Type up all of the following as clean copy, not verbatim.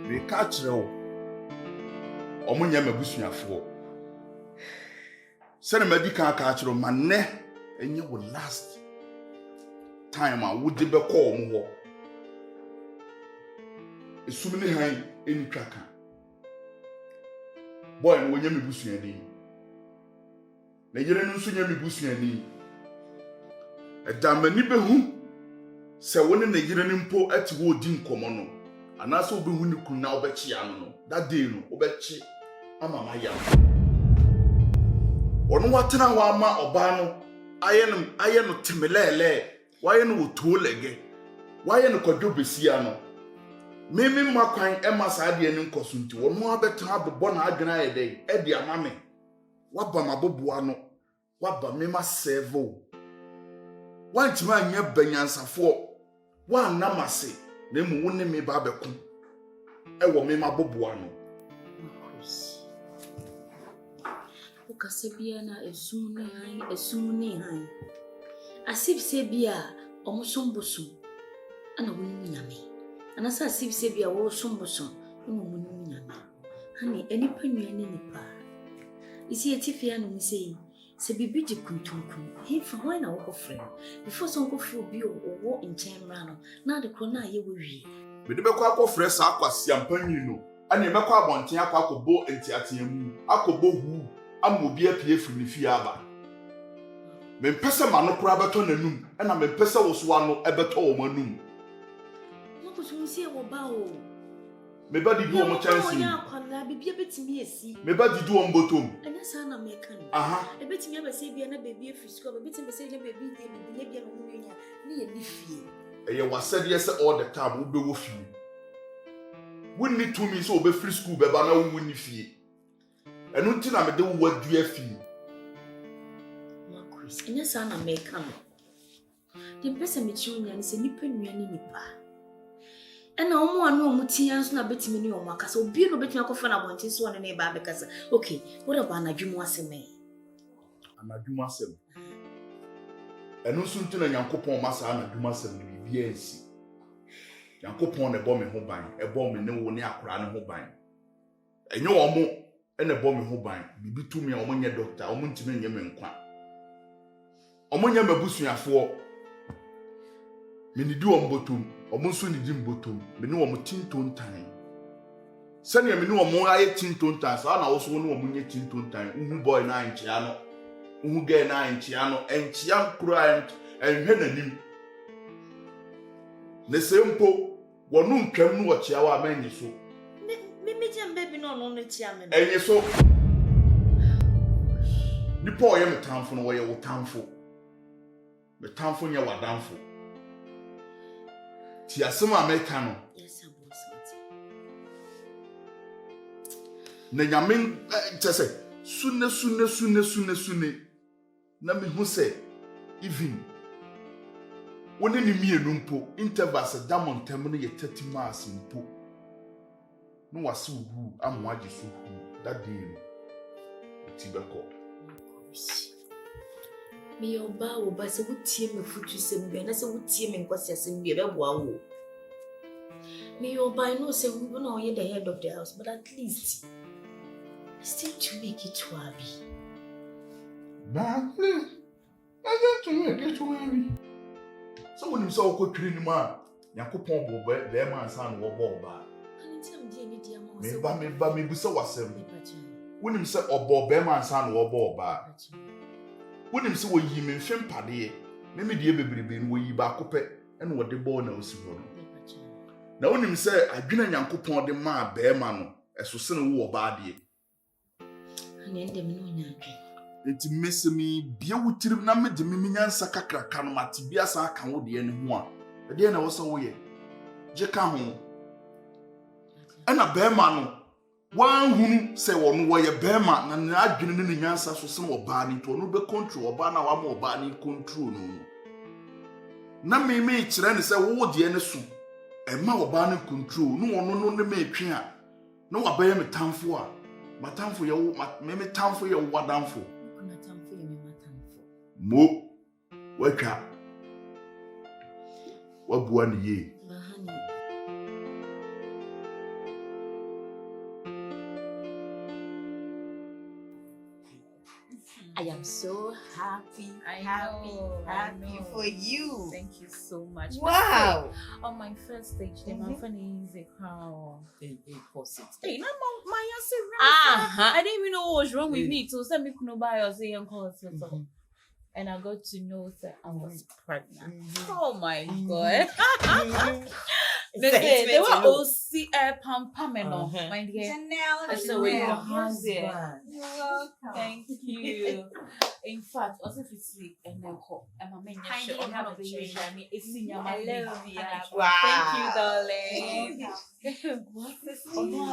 We catch you. Omunya mabusuafo. Send a medical catch you, man, and you will last time. I would be call more. It's so many high in tracker. Boy, and when you busu any. Nigerian Sunya busu any. A damn who say when the Nigerian impo at woodin commono. And also be when you could now bet Chiano. That day, no, obechi, ama my yam. Or what na wama obano, I am timele, why no two legge, why no quadrupesiano. Mimi Maquine Emma Sadi and Incosunti, or more better have the bon agna a day, Eddie Mammy. What by my bobuano, what by Mima Sevo? One to my near Benyansa for one namasi. Name won't me babaku. I will me my bobuano. Ukasebiana esuni hai. Asif sebia omusumbusu. Ana wuni nyame. Anasa asif sebia wo sumbusu. Wuni nyame. Hani eni panwani nipa. Isi etifia no sei. Se bibi di kuntunkun. He for why na wo friend. Before so go fro bi o nchen mra no. Na de ko na ye wo wi. Me de bekọ akọfrẹ sa akwasi ampanyi no. Ani mekọ abonten akọbo entiateamu. Akọbo hu. Amobi apie firi ne fie aba. Me mpese ma no kura beto nanum. E na me mpese wo so ano ebeto wo manum. No ko so nsi e wo ba o. Me ba didi wo mo chansi. Ya akwana bibia betimi esi. Me ba didi wo mbotom. Enya sa na me kan. Aha. E betimi abese bia na baby afiri school, betimi bese nya baby dey bia bia no mu nya. Ne ye ni fie. Eye wasade ye say all the time wo be wo fie. Wonni to me so wo be free school be ba na wo ni fie. Enu nti na me de wo adu afie. Marcus, enya sa na me kan. The person me chi nya ni se nipa nua ni nipa. Ena omo anu omutia nso na betimi ni omo akasa obi no betimi akofa na bonti so ne ba bekasa. Okay, what about anadwumu aseme? Anadwumu asem. Enu nso nti na Nyankopon masa anadwumu asem ni bibia ensi. Nyankopon na ebo me ho ban, ebo me ne wo ne akora ne ho ban. Enye omo ene ebo me ho ban, bibi tumi a omo nye doctor, omo ntimi nye me nkwa. Omo nye mabusuafo. Me ni di ombotum, omo nso ni di mbotum, me ni omo tintontan. Sani me ni omo aye tintontan, sa na wo so ni omo nye tintontan, uhu boy na anchia no. Uhu girl na anchia no, enchia kura enhwe nanim. Ne sempo, wonu ntwam no wo chia wa manyi so. Me jam baby no chia me. Enyi so. Nipa oye metamfo no wo ye wo tamfo. Metamfo nya wadamfo. Ti asema America no. Yes, boss. Na Nyame tese sune na me hu se even woni ni mienu mpo intervals diamond tem no ye 30 miles mpo no wase wu amwaje so hu that day ti beko me yoba wo ba se wutie me futu sem be na se wutie me nkwasi asem be boa wo me yoba no se wu no ye the head of the house, but at least still to make it wabi. Boundless. I got to make it wabi. So when you saw ko twiri ni ma Yakopon bo be man san wo bo ba. Anintim die ni dia mo se. Me ba me busa wasem. Wonim se obo be man san wo bo ba. Wonim se wo yi me mfem pade me die bebrebe no wo yi ba kopɛ ene wo de bo na osi ho no. Na wonim se adwena Yakopon de ma be man no eso se no wo ba de. Ande me no nya adwe. Enti mesemi bia wutirim na me de me nyansa kakraka no mate bia sa aka wo de ne ho a. De na wo so wo ye. Je ka ho. Ena be man no wan hunu se wo no wo ye be man na na adwene ne nyansa so se wo ba ni to no be control oba na wa ma oba ni control no. Na me kire ne se wo de ne so. E ma oba ni control no wono no ne me twe a. No wa be ye metamfo a. Matamfo ye wo me tamfo ye wo wadamfo. Kuna tamfo ye me matamfo. Mo watwa. Wabua ni ye. Bahani. Happy for you. Thank you so much. Wow. On my first stage, the man is a crown. Hey, pause it. Hey, no, my Uh-huh. I didn't even know what was wrong with me. So send me no buy or say uncle. And I got to know that I was pregnant. Oh my God. They were all see Pampameno, my dear. Ginel, So we were hands there. You're welcome. Thank you. In fact, also if you see and then call and my main show on one of the Nyame, it's in your Wow. Thank you, darling. What?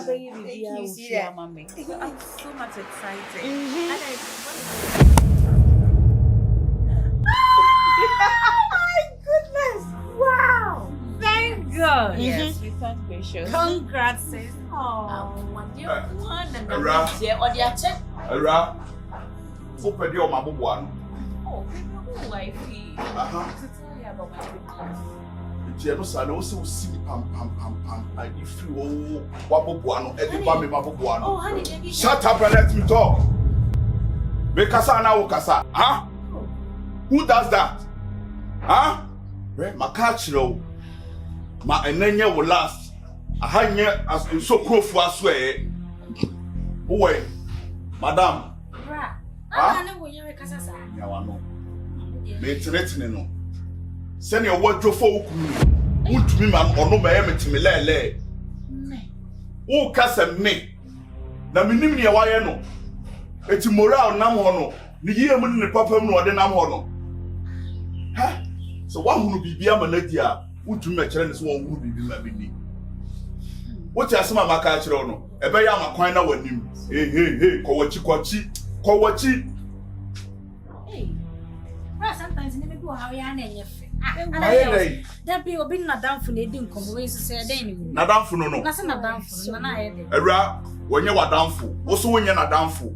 Thank you. See that? I'm so much excited. My goodness! Wow! Thank God! Yes, we thank gracious. Congrats, sis. Ara. Open the my bobo. Oh, wifey. To tell you about my business. Jeno sa na o si pam. I if you wabobo ano e dey ba me mabobo ano. Oh, honey, baby. Shut up and let me talk. Me kasa na wo kasa. Huh? Who does that? Huh? Right, my catchero. Ma enenye will last. Ahanye as in so crofu aswe. Boy, madam. Bra. Ah? Na wo yere kasa sa. Yawa no. Me tinetine no. Send your wardrobe for ukunu. Untumi man ono ma emetimi lele. Wo kasa me. Na minim ne waye no. Eti moral nam ho no. Ni yie mu ne papa mu no ode nam ho no. Ha? So wa hunu bibia manadi a untumi ma kire ne so wa hunu bibi ma bini. What you asema maka kire no. Ebe ya makwan na wanim. Hey, kowachi. Hey. Bra, sometimes you go how ya na enyefe. That be obi na danfo na edi nkomo we so say den ni. Na danfo no. Na se na danfo no na aye de. Ewra, wonye wa danfo. Wo so wonye na danfo.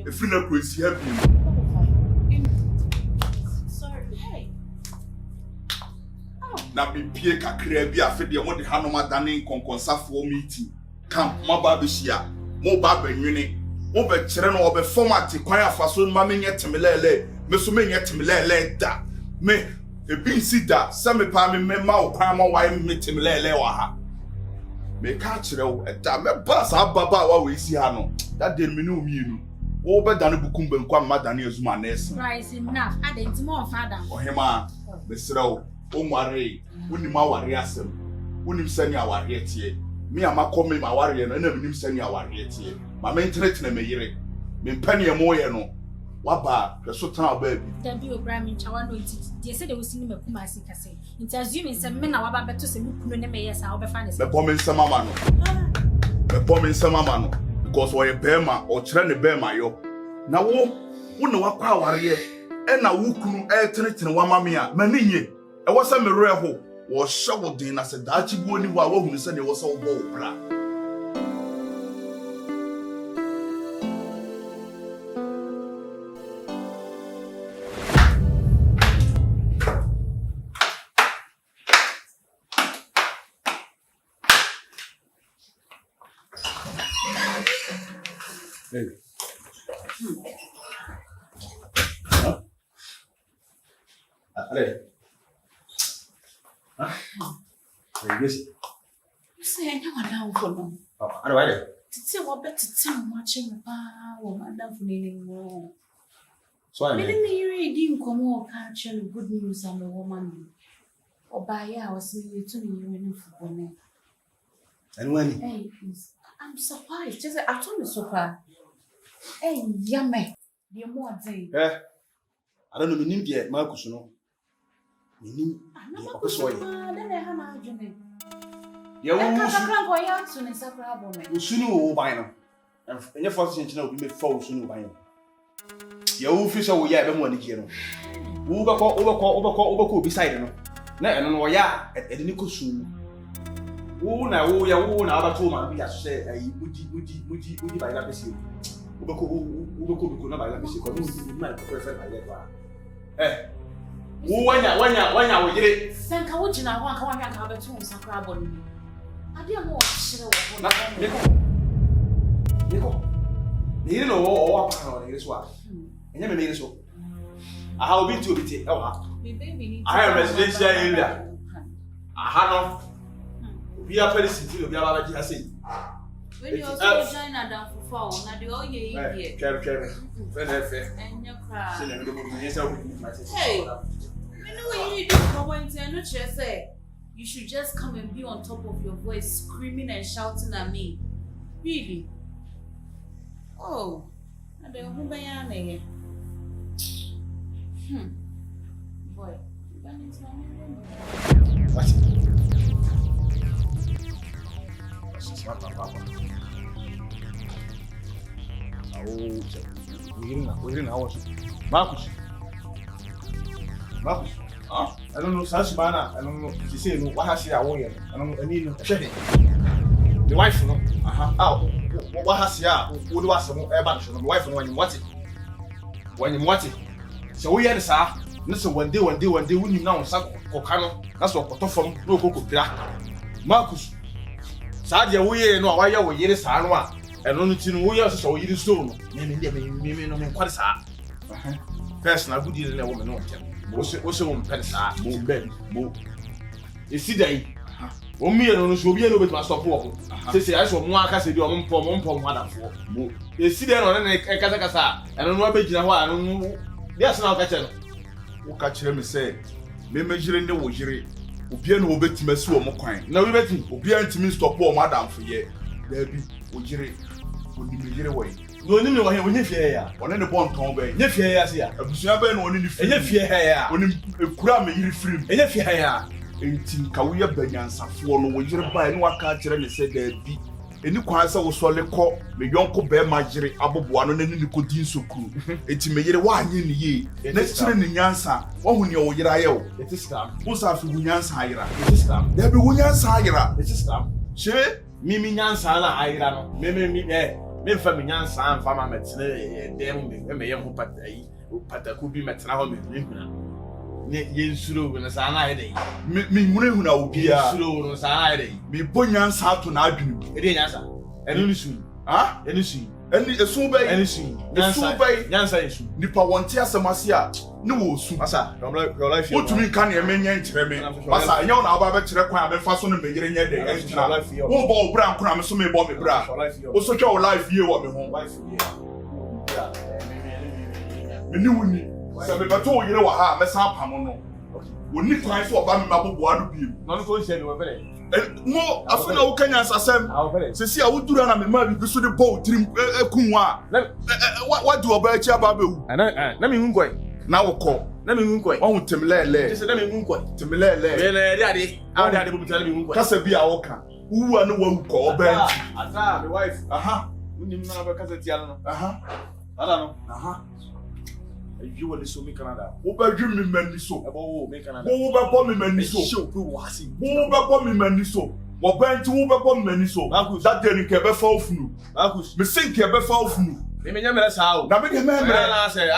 Efiri na kuresi ha bi. Sorry. Hey. Na bibie kakra bi afede mo de hanoma dane konkonsafo meeting. Camp maba be hia. Mo ba banwene. Mo be kire no obe format kwan afaso ma menye temelele. Me so menye temelele da. Me ebi si da se me pa me ma okwan ma wa me temelele wa ha. Me ka kire wo da me ba sa baba wa we si ha no. That dey me no mienu. Wo be dane bukum ben kwa ma dane azuma na ese. Price enough. Adenti mo father. Ohema me srew o nware unim aware asem. Unim sani aware tie. Me amakọ me ma ware no na menim sani aware tie. Ma me internet me yire. Me mpane e mo ye no. Waba hweso tan aba bi. That be obra me chawa no ntiti. They say they will see me kuma asi kase. Nti assume say me na waba beto se me kunu ne me yes a obefa ne se. Me bom nsem ama no. Me bom nsem ama no because wo ye bema o kire ne bema yo. Na wo ne wakọ aware ye. E na wo kunu e tenetene wa mame a mani nye. E wo se me reho wo hye din na se daachi bu oni wa wo hunu se ne wo se wo bo wo bra. Hey. Huh? Ale. Huh? Yes. Say, I know down for no. I don't know. Titi wa bet titi watching me pa wo madam for no. So I Me hear di nkomo ka actually good news am a woman. Oba ya was me to me you for me. And when? Hey, I'm surprised. Just I told me so far. Hey, Nyame. The more thing. I don't know me name there Marcus no. Me name. Then I have a journey. Yeah, we sunu buy no. And your first thing na obi me fall sunu buy no. Yeah, we fish we ya be mo ani no. We obako beside no. Na eno no ya e de ni kosu. Wo na aba to ma bi ashe ayi muji ba ila pesi. Ubeko na ba ila pesi ko ni ma ko prefer ba ila wo wanya wo yire senka wo gina ho aka wanya ka beto nsakra bɔ no ade a mo hire wo na Niko ni no o pa no ni so a enya me me so I have been to it. Baby, I am residential area. I have we are very simple. We are very simple. when you also join Adam for fall, now the all ye here. Hey, you know what you need to come and not just say you should just come and be on top of your voice, screaming and shouting at me. Really? Oh, I don't know who I am again. Boy, you got into my room. What? We're in our Marcus. I don't know, Sashibana. I don't know. She said, what has she? I don't know. I need the wife, no. Oh, what has she? What was some air the wife when you want it? When you want it. So we had a sir. Listen, one day, when you know, Sacocano, that's what from no cocoa. Marcus. Sadia, we know why you're here, Sanwa. And only to know we also saw you soon. Maybe no man quite sad. Personal good deal in a woman. What's a woman pensa? Move. You see, they me and should be a little bit master walk. Say, I saw more case your own pom, one for. You see, there on a Kazakasa, and on what page now, I don't know. Yes, now catch him. Who catch him, say, me measuring the wojiri. Obian will bet me so more coin. Now we bet him. Obian to me stop poor madam for ye. There be wojiri. Would you measure away? No, no, when you fear, on any bond tomb, if you are here, a Busiaban on any fear, if you are when you cram a free, and if you are in Kawia Benyansa, for no wojiri by no catcher and said there be. Any quasa was solid call, me yonko bear majori, above one and any good so cool. It's me 1 year. Next year in Yansa, or when you're Yarayo, it is time. Who's after Wunyans higher? It is time. There be Wunyans higher. It is time. She, Mimi Yansala higher. Me feminine son, farmer metzne, them, me young pataku be metra me. Yen suru when a sanade. Me Muna will be a slow sanade. Me Bunyans how to Nabin. It is answer. And only soon. Ah, any soon. Any a soon by any soon. Yansa, Nipa want tears a massia. No, Sumasa, your life. What to me can you mean? Massa, you know about the requirement for some beginning your day. Won't ball brown cram so me bomb bra. Also, your life here what me home life here. Me knew. So me told you what ha, Miss Hapamono. We need time for Bamma Boadu be. Not going to say you were very. No, I feel no Kenyans assem. See, I would do that. I'm married to the boat. Kumwa. What do about Chababu? And let me go. Now call. Let me go. On to Mele. Just let me go. To Mele. Daddy, our daddy will tell me. Casabi Aoka. Who are no one call Ben? My wife. We didn't know about Casatiano. I don't know. You will listen to me, Canada. Over dream me, man, so. About me, Canada. Over bomb me, man, so. Over bomb me, man, so. What band to over bomb me, so. That didn't care about fall flu. Me sink care about fall flu. Me never how. Now, make a man, I say,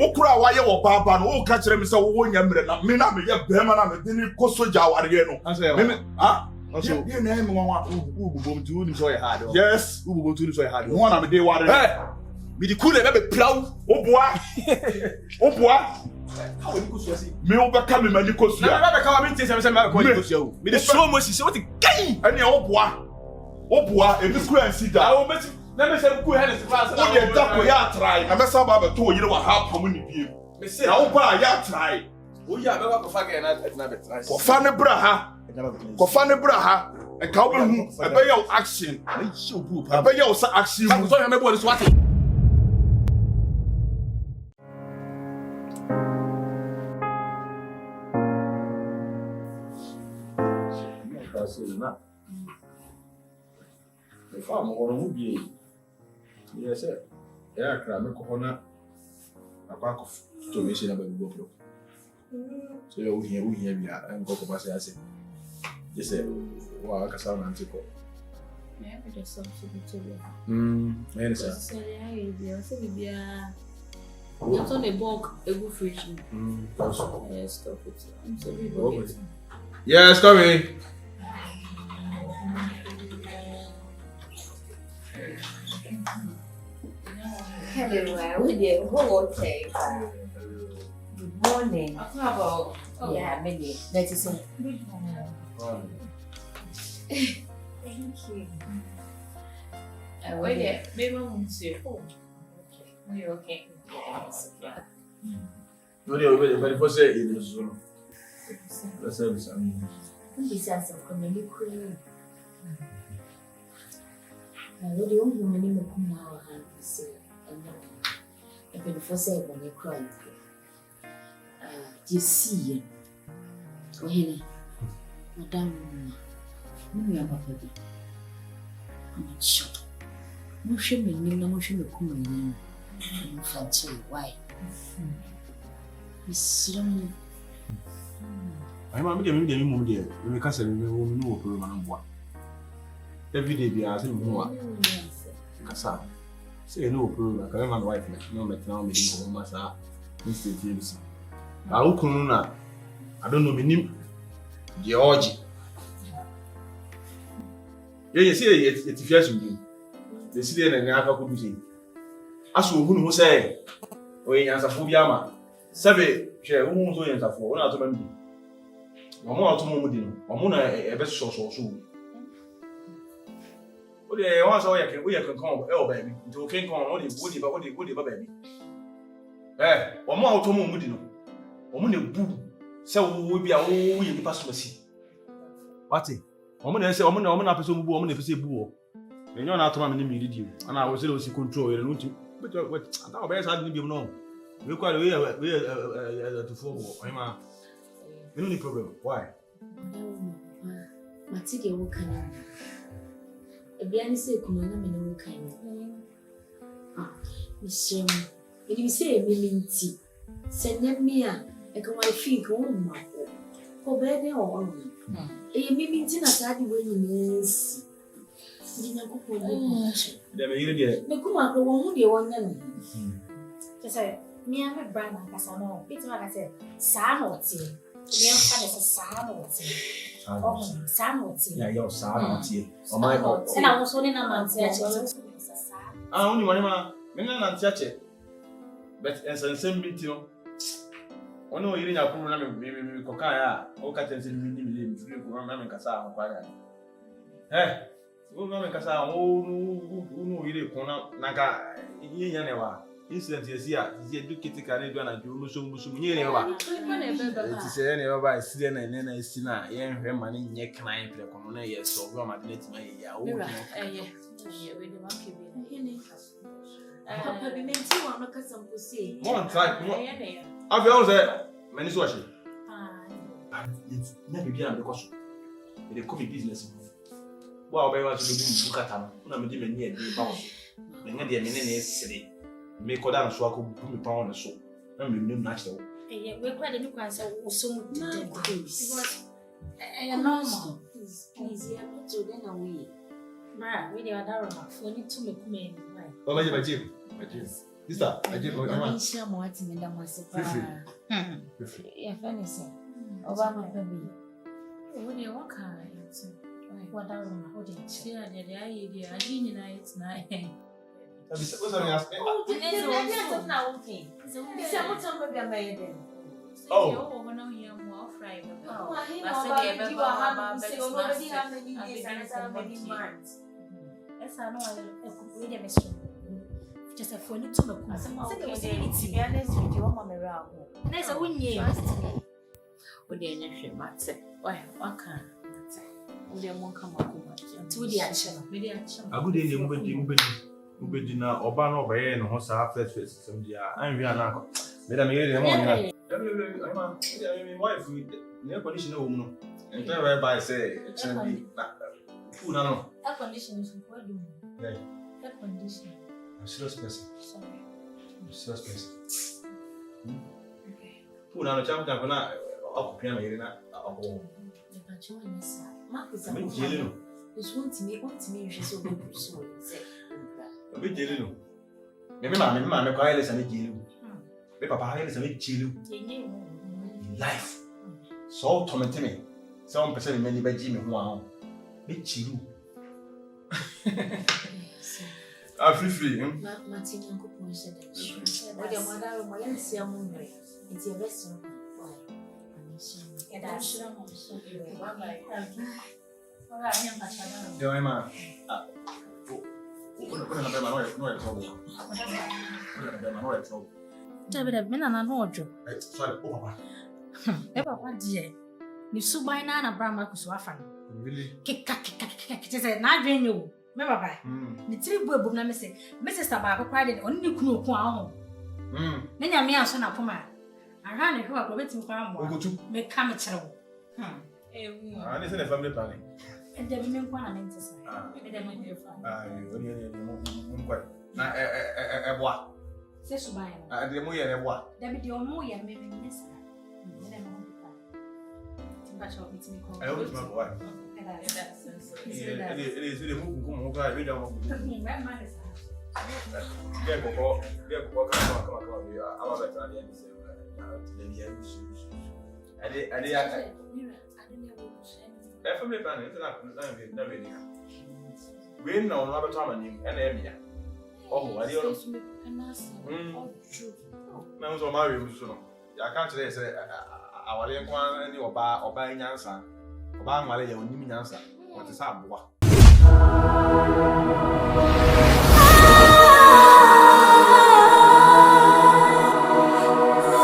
oh, cry, why you were Papa, oh, catch them so one yammer, not me, not me, Berman, and didn't cost so jaw again. I say, ah, also, your name, who go to enjoy hard. Yes, who go to enjoy hard. One of the day water. Me the cool never plow. Oh boy. How you go me overcome me Nicosia. Never come and tell me me the slow motion say what the guy. And oh boy, if this and sit down. I will bet let me say cool hands class. Oh yeah, that way ya try. I mess up about 2 years what how many people. Me say now boy ya try. Oh yeah, never go fuck na try. Ko fa ne bra ha. Ko fa ne bra ha. E ka obi hu e be your action. E show group. E be your action. Ka so ya me boy this what. Not. The farm or be yes, sir. Yeah, cram corner a pack of donation about the book. So you hear me and go to Bassy. I say, yes, sir. Well, I can sound antico. Yeah, but there's something to you. Yes, sir. It's on a bulk, a good fridge. Yes, stop it. I'm sorry. Yes, coming. Everywhere we did, we'll take morning. About Yeah, maybe. That is it. Good morning. Thank you. wait there. Maybe I'm going to. Oh, okay. You're okay. No, they very first say it is so. Let's have some. Besides, I'm going to be cool. I know the only woman in the Kuma and say, and then for say when you cry. You see, oh, Henny, Madame, no, I'm not ready. I'm not sure. No shame in you, no shame in Kuma. I'm fancy. Why? Miss Young. I'm a medium woman, dear. We can't say we know a woman on one. Every day, be asking more. Cassa. Say no problem. I can remember my wife, no, but now me for Massa, Mr. James. I don't know my name. George. Yeah, you see, it's fresh with me. The city and the Nhyira could be. As who say, when you answer for Yama, Sabe, share who was answer for one out of them. One more automobile, one more a best source or so. What they once all we can come, oh baby, to can come on the woody, baby. Eh, one more automobile. Omune bu se wo bia wo ye nipa so masi wati omune se omune apeso bu omune pese bu wo enyo na atoma me ni mi di ana wo se o si control ye no ti but ata o be sa di bi no we kwa we to for wo ma no problem why Matike wo kan ebia ni se kuma na me no wo kan mishem edi se femininity se nyamia I can feel going my oh, baby, or maybe dinner daddy when you miss. Didn't go for the Kuma go on the one. Just say, me and my brother, Casano, it's what I said, Sanity. Me and father is a Sanity. Oh, Sanity. Yeah, your Sanity. Oh, my God. And I was holding a man's I only want him, and touch it. But as a same bit, you ono yiri nya kuru na me koka ya o ka tense ni mi free ko na me kasa ho kwa ya o na me kasa o no yiri ko na ka yin ya ne wa incident yesi a ti educate ka ne do na ju muso ni ne wa ti se ne ba si na ne na si na ye hwe ma ne nye kran pre ko no na ye so go ma de net ma ye ya o we the one kebi Papa, be meant to want to some pussy. One time, I've always many sources. It's never been because they come in business. Well, I want to do Bukatam, and I'm doing near the boss. When I did a city, make down so I could put me pound and so. I'm new natural. We're quite a new answer, so because I am normal. Please, you have to then away. Ma, we are down for you to make me. Oh, my Jim. Sister, I did what I want. Share more to me than was Yeah, funny, sir. Obama, baby. What do you walk out? What down? What did you say? The idea, I didn't know it's not. What's on your ass? Oh, it's not okay. It's a much of a maid. Oh, we're not here more Friday. Yes, I know I could read a mystery. Just a phone to me. I said, to be honest with you, Mamma around. There's a winning. Would they not matter? Why, what can we won't come up to the action? A good day, Ubedina, Obano, Bay, and Hossa, first, some dear. I'm Viana. Madame, my wife, no condition, woman. And very by say, it's a That condition is what do you? That condition. I'm serious person. Sorry. Serious person. Put on a champ, I'm gonna occupy my arena. Oh, but you and Miss Marcus, I'm jelly. It's one to me, she's so good. So, A bit jelly. Maybe my quiet and a jelly. Papa is a bit jelly. Life. So, torment me. Some percent many by Jimmy. Wow. Bit jelly. Free. Martin and Coupon said that. What your mother or my auntie are moving. It's your best. You so by Nana Brahma Kuswafan. Really? Kick, said, not drain you. Remember, the 3 boy book, Mrs. Tabacco cried only Kunu Kwan. Then your meals on a puma. I ran a who are waiting for make come a child. This is a family planning. And the women want an exercise. Says by the Moya, what? There be your Moya, maybe Miss. I always my boy. It is the move. I read out. Family planning, we know another time and Emia. Oh, I don't know. So, Mario, I can't say, our young one or buying answer. Obama, you answer. What is up?